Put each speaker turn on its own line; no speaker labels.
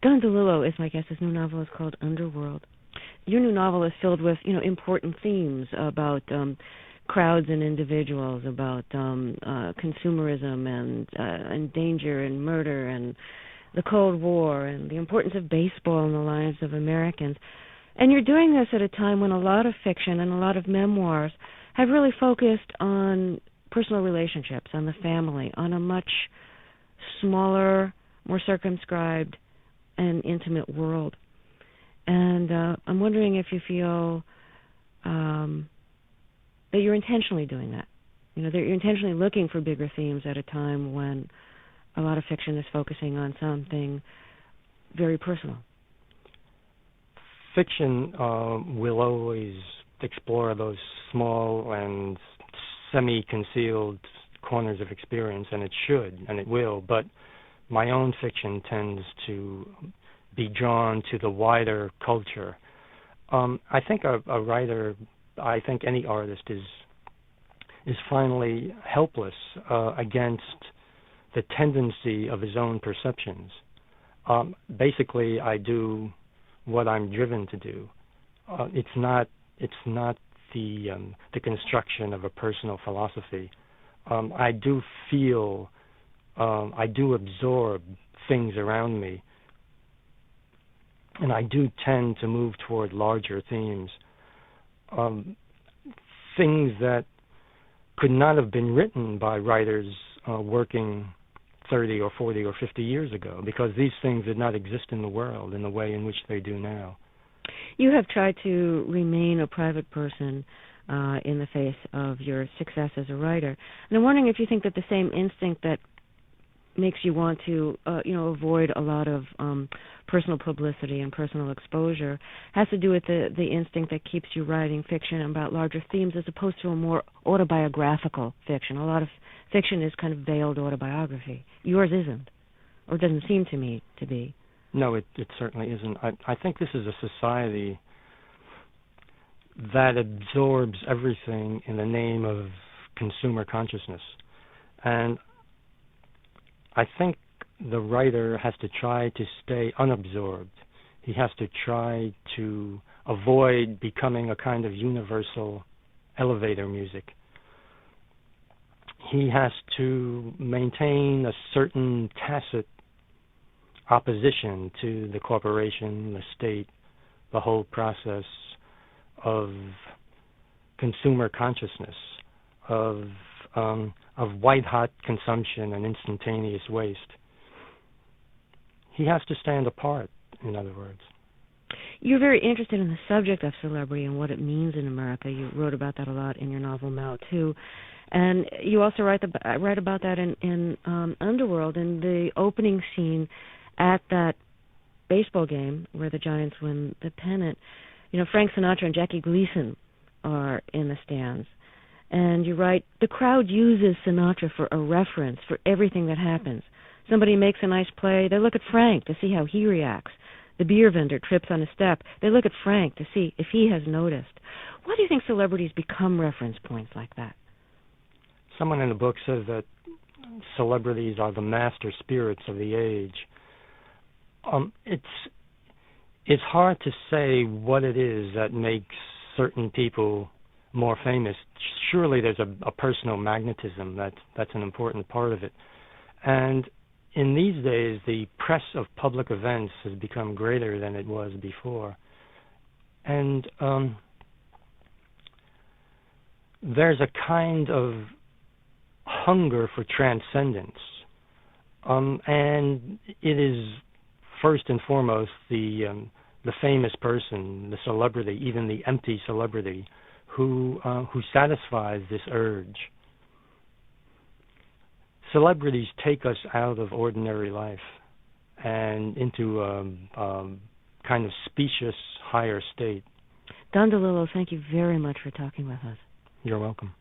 Don DeLillo is my guest. His new novel is called Underworld. Your new novel is filled with, important themes about crowds and individuals, about consumerism and danger and murder and the Cold War and the importance of baseball in the lives of Americans. And you're doing this at a time when a lot of fiction and a lot of memoirs have really focused on personal relationships, on the family, on a much smaller, more circumscribed and intimate world. And I'm wondering if you feel that you're intentionally doing that, that you're intentionally looking for bigger themes at a time when a lot of fiction is focusing on something very personal.
Fiction will always explore those small and semi-concealed corners of experience, and it should, and it will, but my own fiction tends to be drawn to the wider culture. I think a writer, I think any artist is finally helpless against the tendency of his own perceptions. Basically, I do what I'm driven to do. It's not the construction of a personal philosophy. I do feel, I do absorb things around me, and I do tend to move toward larger themes, things that could not have been written by writers working 30 or 40 or 50 years ago, because these things did not exist in the world in the way in which they do now.
You have tried to remain a private person in the face of your success as a writer. And I'm wondering if you think that the same instinct that makes you want to, avoid a lot of personal publicity and personal exposure has to do with the instinct that keeps you writing fiction about larger themes as opposed to a more autobiographical fiction. A lot of fiction is kind of veiled autobiography. Yours isn't, or doesn't seem to me to be.
No, it certainly isn't. I think this is a society that absorbs everything in the name of consumer consciousness. And I think the writer has to try to stay unabsorbed. He has to try to avoid becoming a kind of universal elevator music. He has to maintain a certain tacit opposition to the corporation, the state, the whole process of consumer consciousness, of white-hot consumption and instantaneous waste. He has to stand apart, in other words.
You're very interested in the subject of celebrity and what it means in America. You wrote about that a lot in your novel Mao, too. And you also write about that in Underworld, in the opening scene at that baseball game where the Giants win the pennant. Frank Sinatra and Jackie Gleason are in the stands. And you write, the crowd uses Sinatra for a reference for everything that happens. Somebody makes a nice play, they look at Frank to see how he reacts. The beer vendor trips on a step, they look at Frank to see if he has noticed. Why do you think celebrities become reference points like that?
Someone in the book says that celebrities are the master spirits of the age. It's hard to say what it is that makes certain people more famous. Surely there's a personal magnetism that's an important part of it. And in these days, the press of public events has become greater than it was before. And there's a kind of hunger for transcendence. And it is first and foremost the famous person, the celebrity, even the empty celebrity, who satisfies this urge. Celebrities take us out of ordinary life and into a kind of specious higher state.
Don DeLillo, thank you very much for talking with us.
You're welcome.